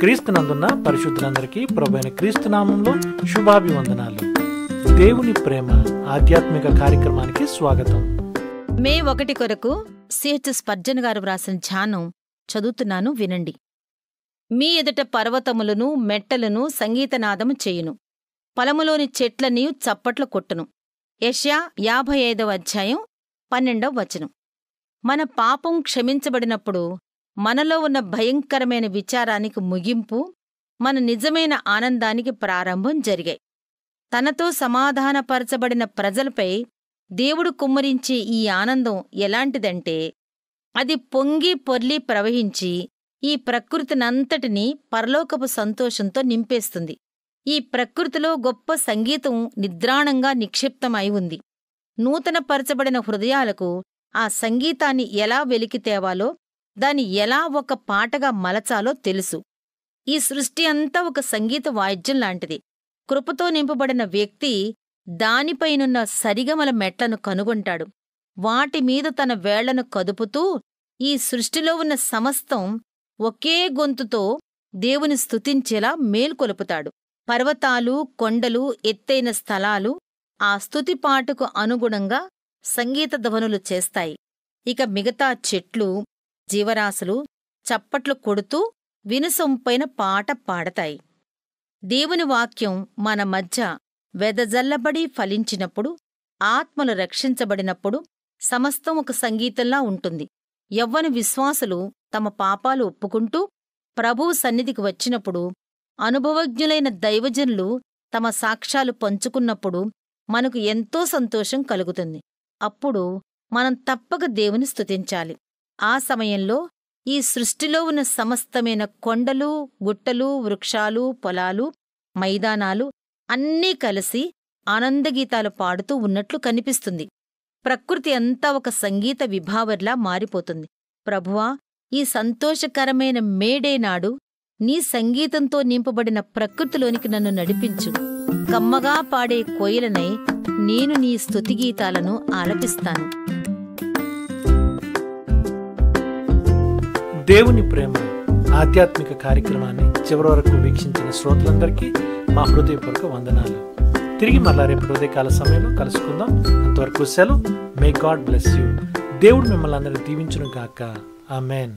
క్రీస్తునందున్న పరిశుద్ధులందరికీ ప్రభువైన క్రీస్తు నామంలో శుభాభివందనాలు. దేవుని ప్రేమ ఆధ్యాత్మిక కార్యక్రమానికి స్వాగతం. మే 1 కొరకు సిహెచ్ స్పర్జన్ గారు వ్రాసిన ధ్యానం చదువుతున్నాను, వినండి. మీ ఎదుట పర్వతములను మెట్టలను సంగీతనాదము చేయును, పొలములోని చెట్లని చప్పట్లు కొట్టును. యెషయా 55వ అధ్యాయం 12వ వచనం. మన పాపం క్షమించబడినప్పుడు మనలో ఉన్న భయంకరమైన విచారానికి ముగింపు, మన నిజమైన ఆనందానికి ప్రారంభం జరిగాయి. తనతో సమాధానపరచబడిన ప్రజలపై దేవుడు కుమ్మరించే ఈ ఆనందం ఎలాంటిదంటే, అది పొంగి పొర్లి ప్రవహించి ఈ ప్రకృతినంతటినీ పరలోకపు సంతోషంతో నింపేస్తుంది. ఈ ప్రకృతిలో గొప్ప సంగీతం నిద్రాణంగా నిక్షిప్తమై ఉంది. నూతనపరచబడిన హృదయాలకు ఆ సంగీతాన్ని ఎలా వెలికితేవాలో, దాన్ని ఎలా ఒక పాటగా మలచాలో తెలుసు. ఈ సృష్టి అంతా ఒక సంగీత వాయిద్యం లాంటిది. కృపతో నింపబడిన వ్యక్తి దానిపైనున్న సరిగమల మెట్లను కనుగొంటాడు. వాటిమీద తన వేళ్లను కదుపుతూ ఈ సృష్టిలో ఉన్న సమస్తం ఒకే గొంతుతో దేవుని స్తుతించేలా మేల్కొలుపుతాడు. పర్వతాలు, కొండలు, ఎత్తైన స్థలాలు ఆ స్తుతిపాటుకు అనుగుణంగా సంగీత ధ్వనులు చేస్తాయి. ఇక మిగతా చెట్లు, జీవరాశులు చప్పట్లు కొడుతూ వినుసొంపైన పాట పాడతాయి. దేవుని వాక్యం మన మధ్య వెదజల్లబడి ఫలించినప్పుడు, ఆత్మలు రక్షించబడినప్పుడు సమస్తం ఒక సంగీతంలా ఉంటుంది. యవ్వన విశ్వాసులు తమ పాపాలు ఒప్పుకుంటూ ప్రభువు సన్నిధికి వచ్చినప్పుడు, అనుభవజ్ఞులైన దైవజనులు తమ సాక్ష్యాలు పంచుకున్నప్పుడు మనకు ఎంతో సంతోషం కలుగుతుంది. అప్పుడు మనం తప్పక దేవుని స్తుతించాలి. ఆ సమయంలో ఈ సృష్టిలో ఉన్న సమస్తమైన కొండలు, గుట్టలు, వృక్షాలు, పొలాలు, మైదానాలు అన్నీ కలిసి ఆనందగీతాలు పాడుతూ ఉన్నట్లు కనిపిస్తుంది. ప్రకృతి అంతా ఒక సంగీత విభావర్లా మారిపోతుంది. ప్రభువా, ఈ సంతోషకరమైన మేడే నాడు నీ సంగీతంతో నింపబడిన ప్రకృతిలోనికి నన్ను నడిపించు. కమ్మగా పాడే కోయిలనై నేను నీ స్తుతిగీతాలను ఆలపిస్తాను. దేవుని ప్రేమ ఆధ్యాత్మిక కార్యక్రమాన్ని చివరి వరకు వీక్షించిన శ్రోతలందరికీ మా హృదయపూర్వక వందనాలు. తిరిగి మళ్ళా రేపు ఉదయకాల సమయంలో కలుసుకుందాం. అంతవరకు సెలవు. May God bless you. దేవుడు మిమ్మల్ని అందరినీ దీవించును గాక. ఆమెన్.